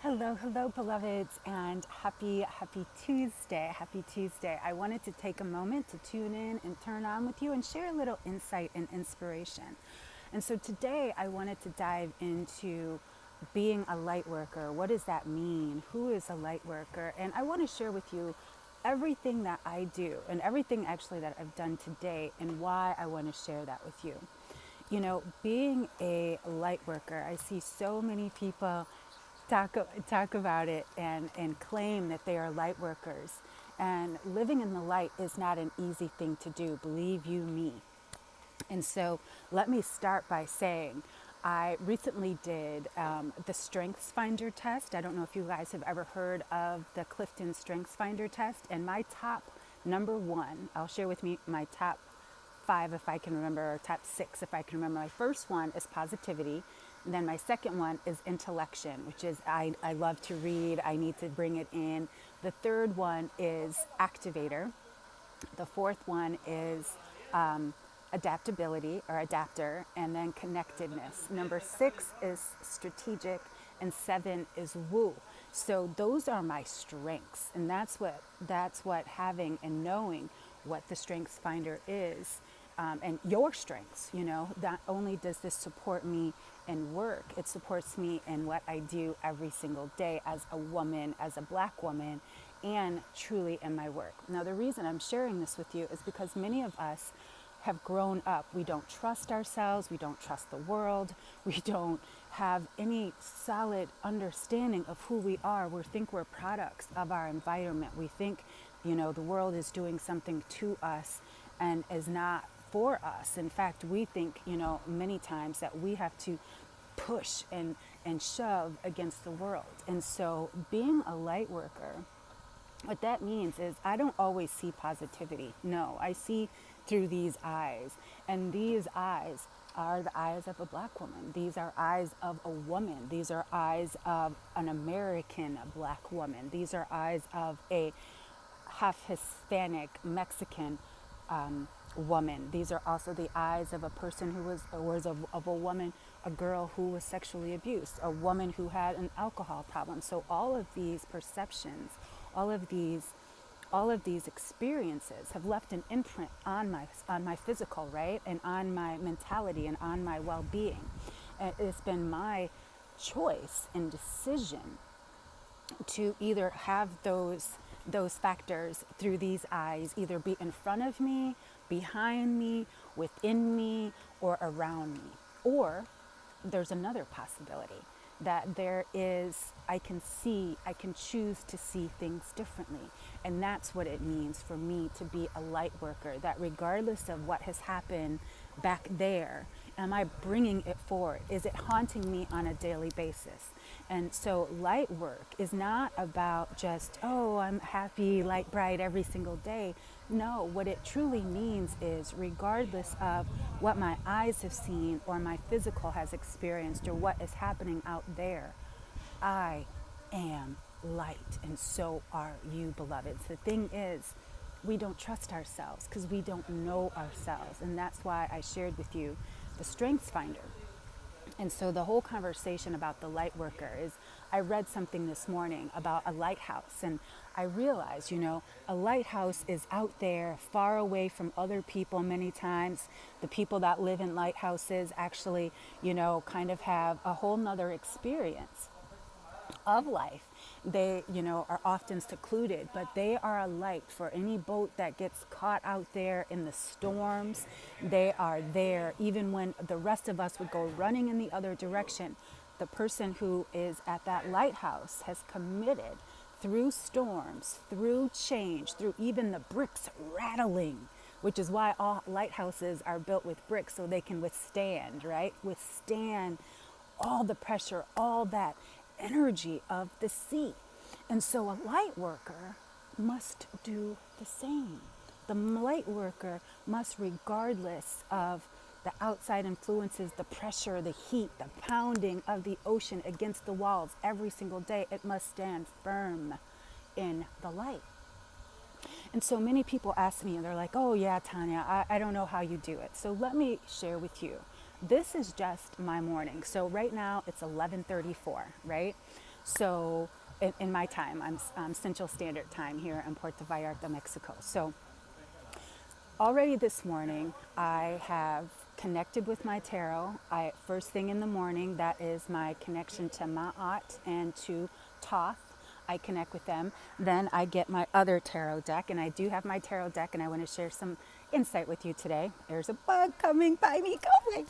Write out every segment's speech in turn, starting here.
Hello, hello, beloveds, and happy Tuesday. Happy Tuesday. I wanted to take a moment to tune in and turn on with you and share a little insight and inspiration. And so today I wanted to dive into being a light worker. What does that mean? Who is a light worker? And I want to share with you everything that I do and everything actually that I've done today and why I want to share that with you. You know, being a light worker, I see so many people talk about it and claim that they are light workers. And living in the light is not an easy thing to do, believe you me. And so let me start by saying I recently did the Strengths Finder test. I don't know if you guys have ever heard of the Clifton Strengths Finder test. And my top number one, I'll share with me my top five if I can remember, or top six if I can remember. My first one is positivity. And then my second one is intellection, which is I love to read. I need to bring it in. The third one is activator. The fourth one is adaptability or adapter, and then connectedness. Number six is strategic, and seven is woo. So those are my strengths, and that's what having and knowing what the Strengths Finder is, and your strengths. You know, not only does this support me in work, it supports me in what I do every single day as a woman, as a Black woman, and truly in my work. Now, the reason I'm sharing this with you is because many of us have grown up. We don't trust ourselves. We don't trust the world. We don't have any solid understanding of who we are. We think we're products of our environment. We think, you know, the world is doing something to us and is not for us. In fact, we think, you know, many times that we have to push and shove against the world. And so being a light worker, what that means is I don't always see positivity. No, I see through these eyes. And these eyes are the eyes of a Black woman. These are eyes of a woman. These are eyes of an American Black woman. These are eyes of a half Hispanic Mexican woman. These are also the eyes of a person who was of a woman, a girl who was sexually abused, a woman who had an alcohol problem. So all of these perceptions, all of these experiences have left an imprint on my physical, right, and on my mentality and on my well-being. And it's been my choice and decision to either have those factors through these eyes either be in front of me, behind me, within me, or around me. Or there's another possibility that there is, I can choose to see things differently. And that's what it means for me to be a light worker, that regardless of what has happened back there, am I bringing it forward? Is it haunting me on a daily basis? And so light work is not about just, oh, I'm happy, light, bright every single day. No, what it truly means is regardless of what my eyes have seen or my physical has experienced or what is happening out there, I am light, and so are you, beloveds. The thing is, we don't trust ourselves because we don't know ourselves. And that's why I shared with you the Strengths Finder. And so the whole conversation about the light worker is, I read something this morning about a lighthouse, and I realized, you know, a lighthouse is out there far away from other people many times. The people that live in lighthouses actually, you know, kind of have a whole nother experience of life. They, you know, are often secluded, but they are a light for any boat that gets caught out there in the storms. They are there even when the rest of us would go running in the other direction. The person who is at that lighthouse has committed through storms, through change, through even the bricks rattling, which is why all lighthouses are built with bricks, so they can withstand, right? Withstand all the pressure, all that energy of the sea. And so a light worker must do the same. The light worker must, regardless of the outside influences, the pressure, the heat, the pounding of the ocean against the walls every single day, it must stand firm in the light. And so many people ask me, and they're like, oh yeah, Tonya, I don't know how you do it. So let me share with you. This is just my morning. So right now it's 11:34, right? So in my time, I'm Central Standard Time here in Puerto Vallarta, Mexico. So already this morning, I have connected with my tarot. First thing in the morning, that is my connection to Ma'at and to Thoth. I connect with them. Then I get my other tarot deck, and I do have my tarot deck, and I want to share some insight with you today. There's a bug coming by me. Go away.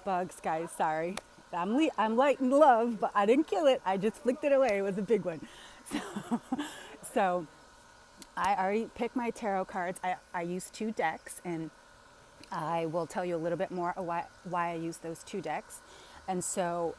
Bugs, guys, sorry. I'm light in love, but I didn't kill it. I just flicked it away. It was a big one. So I already picked my tarot cards. I use 2 decks, and I will tell you a little bit more why I use those 2 decks. And so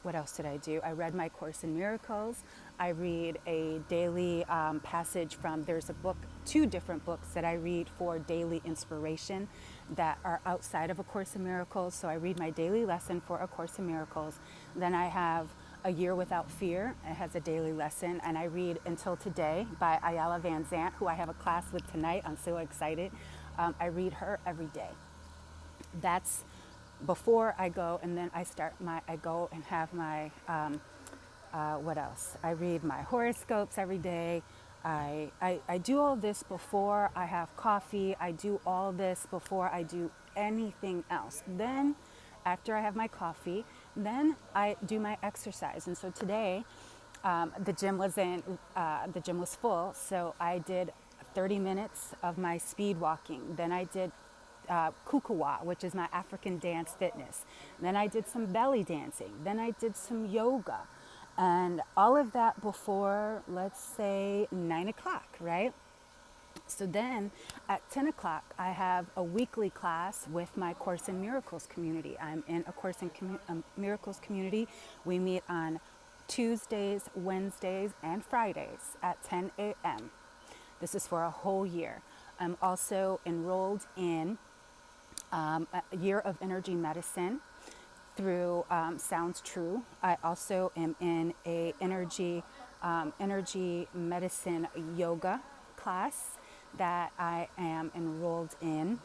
what else did I do? I read my Course in Miracles. I read a daily passage from, there's a book, 2 different books that I read for daily inspiration that are outside of A Course in Miracles. So I read my daily lesson for A Course in Miracles. Then I have A Year Without Fear. It has a daily lesson. And I read Until Today by Ayala Van Zandt, who I have a class with tonight. I'm so excited. I read her every day. That's before I go, and then I go and have my, what else? I read my horoscopes every day. I do all this before I have coffee. I do all this before I do anything else. Then, after I have my coffee, then I do my exercise. And so today, the gym was full, so I did 30 minutes of my speed walking. Then I did kukawa, which is my African dance fitness. Then I did some belly dancing. Then I did some yoga. And all of that before, let's say, 9 o'clock, right? So then at 10 o'clock, I have a weekly class with my Course in Miracles community. I'm in a Course in Miracles community. We meet on Tuesdays, Wednesdays, and Fridays at 10 a.m. This is for a whole year. I'm also enrolled in a year of energy medicine through Sounds True. I also am in a energy medicine yoga class that I am enrolled in.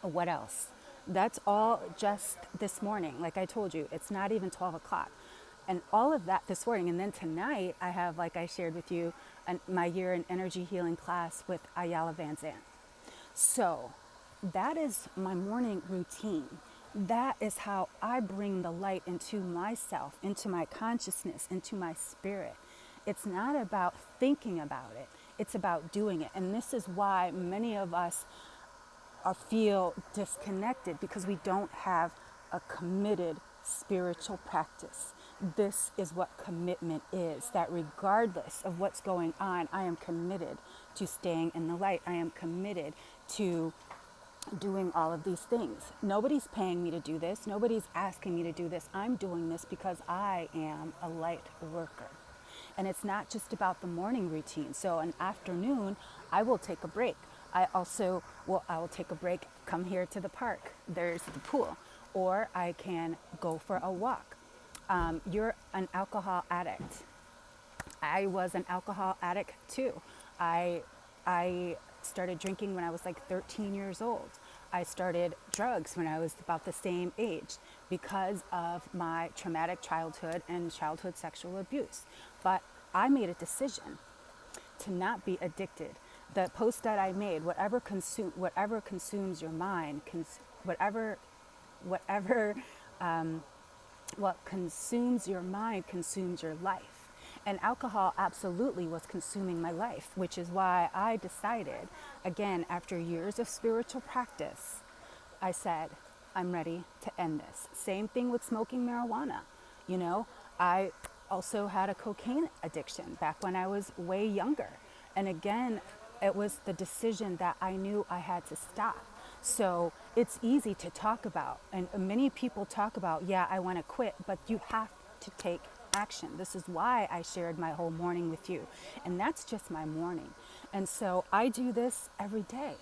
What else? That's all just this morning. Like I told you, it's not even 12 o'clock. And all of that this morning. And then tonight I have, like I shared with you, my year in energy healing class with Ayala Van Zandt. So that is my morning routine. That is how I bring the light into myself, into my consciousness, into my spirit. It's not about thinking about it. It's about doing it. And this is why many of us feel disconnected, because we don't have a committed spiritual practice. This is what commitment is, that regardless of what's going on, I am committed to staying in the light. I am committed to doing all of these things. Nobody's paying me to do this. Nobody's asking me to do this. I'm doing this because I am a light worker. And it's not just about the morning routine. So an afternoon, I will take a break. I will take a break, come here to the park. There's the pool. Or I can go for a walk. You're an alcohol addict. I was an alcohol addict too. I started drinking when I was like 13 years old. I started drugs when I was about the same age because of my traumatic childhood and childhood sexual abuse. But I made a decision to not be addicted. The post that I made, whatever consumes your mind, what consumes your mind consumes your life. And alcohol absolutely was consuming my life, which is why I decided, again, after years of spiritual practice, I said, I'm ready to end this. Same thing with smoking marijuana. You know, I also had a cocaine addiction back when I was way younger. And again, it was the decision that I knew I had to stop. So it's easy to talk about. And many people talk about, yeah, I want to quit, but you have to take action. This is why I shared my whole morning with you. And that's just my morning. And so I do this every day.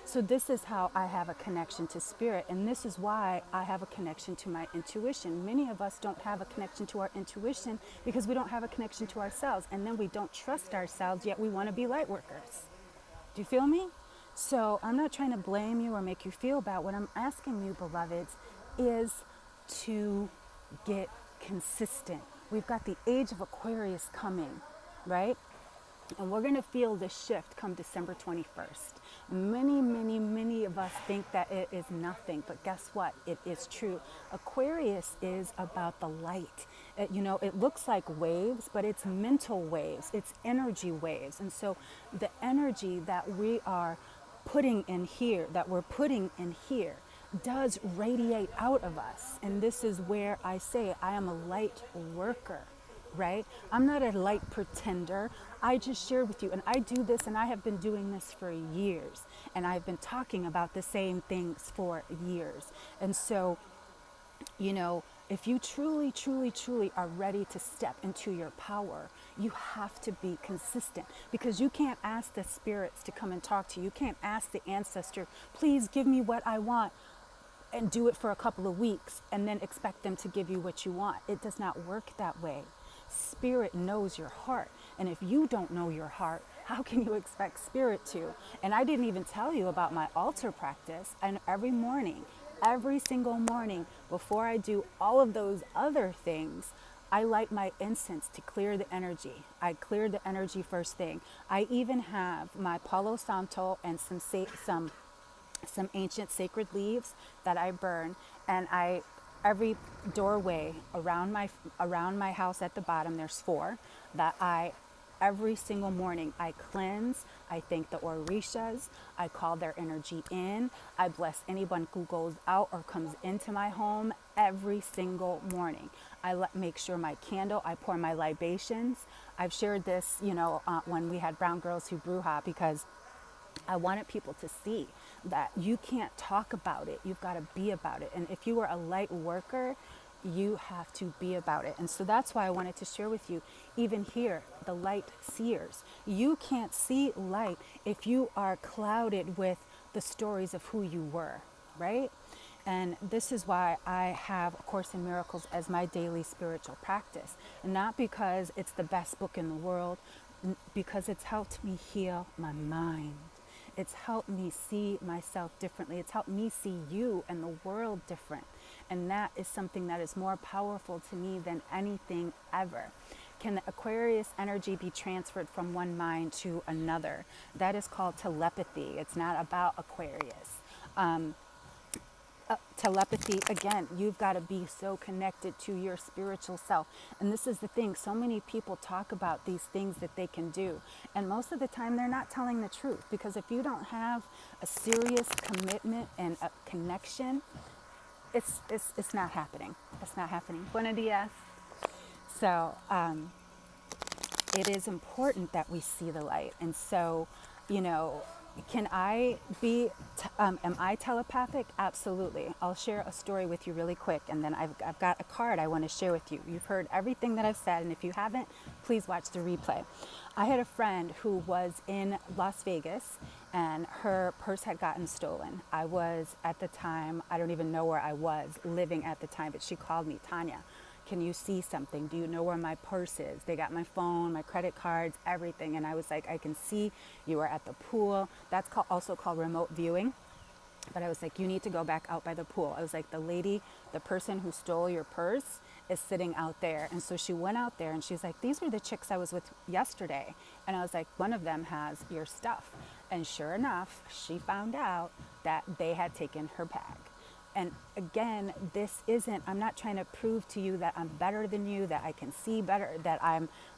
So this is how I have a connection to spirit. And this is why I have a connection to my intuition. Many of us don't have a connection to our intuition because we don't have a connection to ourselves. And then we don't trust ourselves, yet we want to be light workers. Do you feel me? So I'm not trying to blame you or make you feel bad. What I'm asking you, beloveds, is to get consistent. We've got the age of Aquarius coming, right? And we're going to feel this shift come December 21st. Many of us think that it is nothing, but guess what? It is true. Aquarius is about the light. It looks like waves, but it's mental waves. It's energy waves. And so the energy that we are putting in here, does radiate out of us. And this is where I say I am a light worker, right? I'm not a light pretender. I just shared with you, and I do this, and I have been doing this for years, and I've been talking about the same things for years. And so, if you truly are ready to step into your power, you have to be consistent, because you can't ask the spirits to come and talk to you. You can't ask the ancestor, please give me what I want, and do it for a couple of weeks and then expect them to give you what you want. It does not work that way. Spirit knows your heart. And if you don't know your heart, how can you expect spirit to? And I didn't even tell you about my altar practice. And every single morning, before I do all of those other things, I light my incense to clear the energy. I clear the energy first thing. I even have my Palo Santo and some ancient sacred leaves that I burn, and every doorway around my house at the bottom, there's 4 that every single morning I cleanse. I thank the Orishas. I call their energy in. I bless anyone who goes out or comes into my home every single morning. I make sure I pour my libations. I've shared this, when we had Brown Girls Who Bruja, because I wanted people to see that you can't talk about it. You've got to be about it. And if you are a light worker, you have to be about it. And so that's why I wanted to share with you, even here, the light seers. You can't see light if you are clouded with the stories of who you were, right? And this is why I have A Course in Miracles as my daily spiritual practice. And not because it's the best book in the world, because it's helped me heal my mind. It's helped me see myself differently. It's helped me see you and the world different. And that is something that is more powerful to me than anything ever. Can the Aquarius energy be transferred from one mind to another? That is called telepathy. It's not about Aquarius. Telepathy, again, you've got to be so connected to your spiritual self. And this is the thing, so many people talk about these things that they can do, and most of the time they're not telling the truth, because if you don't have a serious commitment and a connection, it's not happening. It's not happening. Buenos dias. So it is important that we see the light. And so, can I be, am I telepathic? Absolutely. I'll share a story with you really quick, and then I've got a card I want to share with you. You've heard everything that I've said, and if you haven't, please watch the replay. I had a friend who was in Las Vegas, and her purse had gotten stolen. I was, at the time, I don't even know where I was living at the time, but she called me, Tonya, can you see something? Do you know where my purse is? They got my phone, my credit cards, everything. And I was like, I can see you were at the pool. That's also called remote viewing. But I was like, you need to go back out by the pool. I was like, the person who stole your purse is sitting out there. And so she went out there and she's like, these were the chicks I was with yesterday. And I was like, one of them has your stuff. And sure enough, she found out that they had taken her bag. And again, I'm not trying to prove to you that I'm better than you, that I can see better,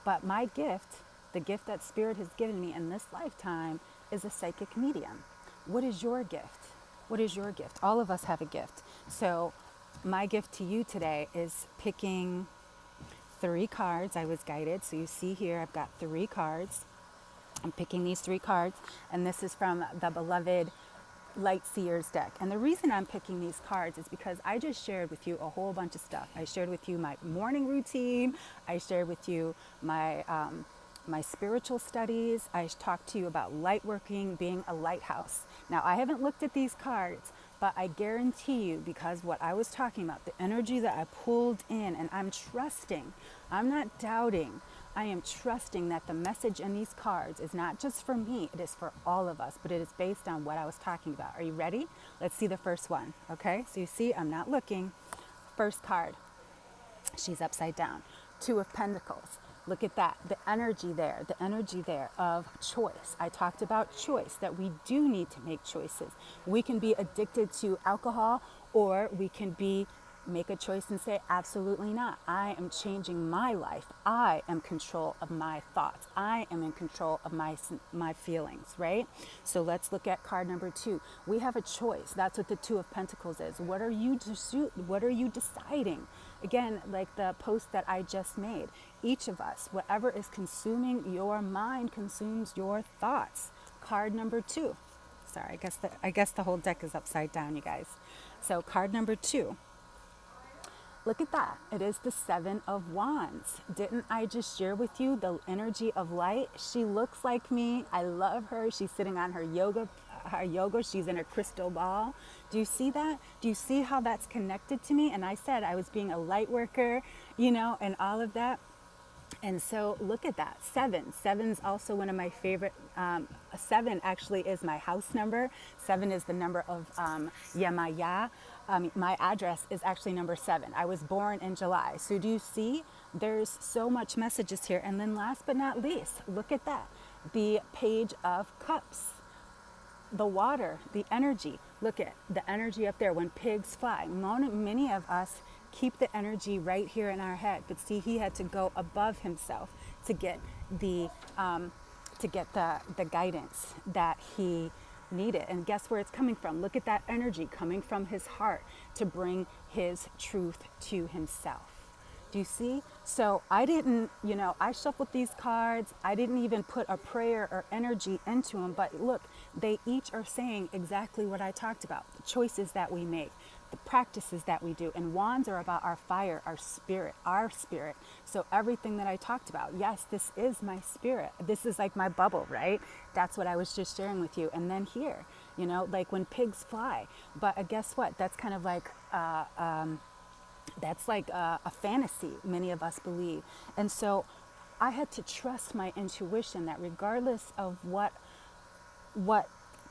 but my gift, the gift that Spirit has given me in this lifetime, is a psychic medium. What is your gift? What is your gift? All of us have a gift. So my gift to you today is picking 3 cards. I was guided. So you see here, I've got 3 cards. I'm picking these 3 cards, and this is from the beloved Light Seers deck. And the reason I'm picking these cards is because I just shared with you a whole bunch of stuff. I shared with you my morning routine. I shared with you my spiritual studies. I talked to you about light working, being a lighthouse. Now, I haven't looked at these cards, but I guarantee you, because what I was talking about, the energy that I pulled in, and I'm trusting, I'm not doubting, I am trusting that the message in these cards is not just for me, it is for all of us, but it is based on what I was talking about. Are you ready? Let's see the first one, okay? So you see, I'm not looking. First card, she's upside down. Two of Pentacles. Look at that, the energy there of choice. I talked about choice, that we do need to make choices. We can be addicted to alcohol, or we can make a choice and say, absolutely not. I am changing my life. I am in control of my thoughts. I am in control of my feelings, right? So let's look at card number 2. We have a choice. That's what the Two of Pentacles is. What are you deciding? Again, like the post that I just made, each of us, whatever is consuming your mind consumes your thoughts. Card number 2. Sorry, I guess the whole deck is upside down, you guys. So card number 2. Look at that. It is the Seven of Wands. Didn't I just share with you the energy of light? She looks like me. I love her. She's sitting on her yoga. She's in her crystal ball. Do you see that? Do you see how that's connected to me? And I said I was being a light worker, and all of that. And so look at that. 7. 7's also one of my favorite. 7 actually is my house number. 7 is the number of Yemaya. My address is actually number 7. I was born in July. So do you see? There's so much messages here. And then last but not least, look at that. The Page of Cups. The water, the energy. Look at the energy up there when pigs fly. Many of us keep the energy right here in our head, but see, he had to go above himself to get the guidance that he needed. And guess where it's coming from? Look at that energy coming from his heart to bring his truth to himself. Do you see? So I didn't, I shuffled these cards. I didn't even put a prayer or energy into them. But look, they each are saying exactly what I talked about. The choices that we make, the practices that we do. And wands are about our fire, our spirit. So everything that I talked about, yes, this is my spirit. This is like my bubble, right? That's what I was just sharing with you. And then here, like when pigs fly. But guess what? That's kind of like... that's like a fantasy, many of us believe. And so I had to trust my intuition that regardless of what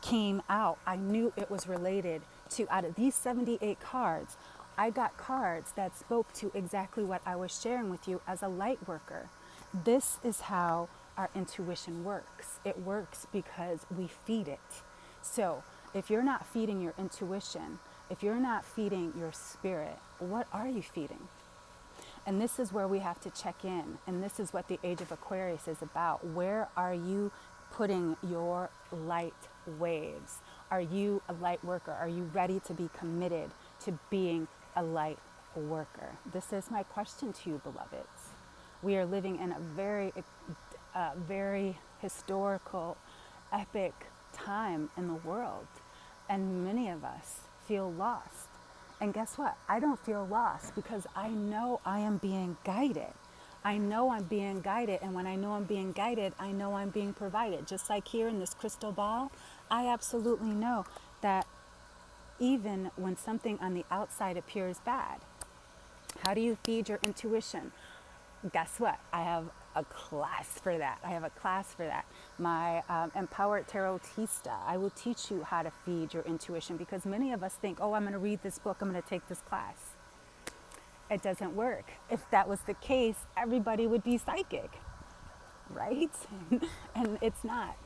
came out, I knew it was related to, out of these 78 cards, I got cards that spoke to exactly what I was sharing with you as a light worker. This is how our intuition works. It works because we feed it. So if you're not feeding your intuition, if you're not feeding your spirit, what are you feeding? And this is where we have to check in. And this is what the Age of Aquarius is about. Where are you putting your light waves? Are you a light worker? Are you ready to be committed to being a light worker? This is my question to you, beloveds. We are living in a very historical, epic time in the world. And many of us feel lost. And guess what? I don't feel lost because I know I am being guided. I know I'm being guided. And when I know I'm being guided, I know I'm being provided. Just like here in this crystal ball, I absolutely know that even when something on the outside appears bad, how do you feed your intuition? Guess what? I have a class for that. My Empowered Tarotista. I will teach you how to feed your intuition because many of us think, oh, I'm going to read this book. I'm going to take this class. It doesn't work. If that was the case, everybody would be psychic, right? And it's not.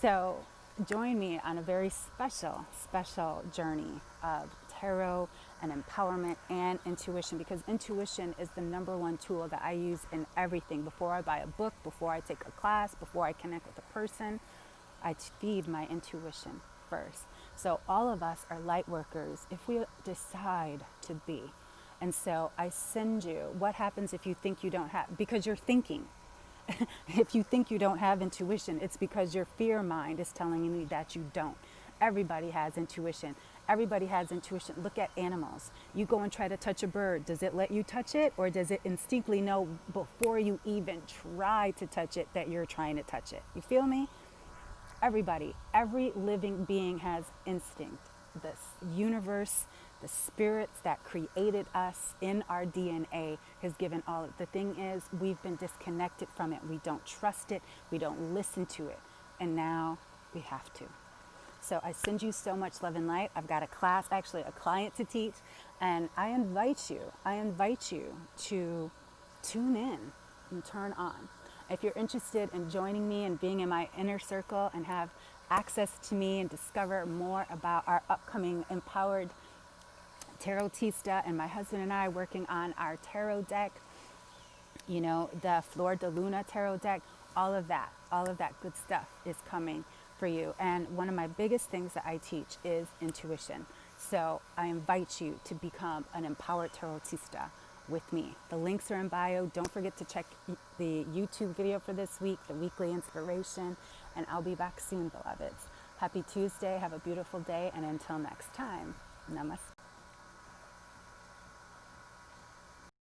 So join me on a very special journey of tarot and empowerment and intuition, because intuition is the number one tool that I use in everything. Before I buy a book, before I take a class, before I connect with a person, I feed my intuition first. So all of us are light workers if we decide to be. And so I send you, what happens if you think you don't have, because you're thinking. If you think you don't have intuition, it's because your fear mind is telling you that you don't. Everybody has intuition. Look at animals. You go and try to touch a bird. Does it let you touch it, or does it instinctively know before you even try to touch it that you're trying to touch it? You feel me? Everybody, every living being has instinct. This universe, the spirits that created us in our DNA has given all. The thing is, we've been disconnected from it. We don't trust it. We don't listen to it. And now we have to. So I send you so much love and light. I've got a class, actually a client to teach, And I invite you to tune in and turn on. If you're interested in joining me and being in my inner circle and have access to me and discover more about our upcoming Empowered Tarotista and my husband and I working on our tarot deck, the Flor de Luna tarot deck, all of that good stuff is coming for you. And one of my biggest things that I teach is intuition. So I invite you to become an empowered tarotista with me. The links are in bio. Don't forget to check the YouTube video for this week, the weekly inspiration, and I'll be back soon, beloveds. Happy Tuesday. Have a beautiful day. And until next time, namaste.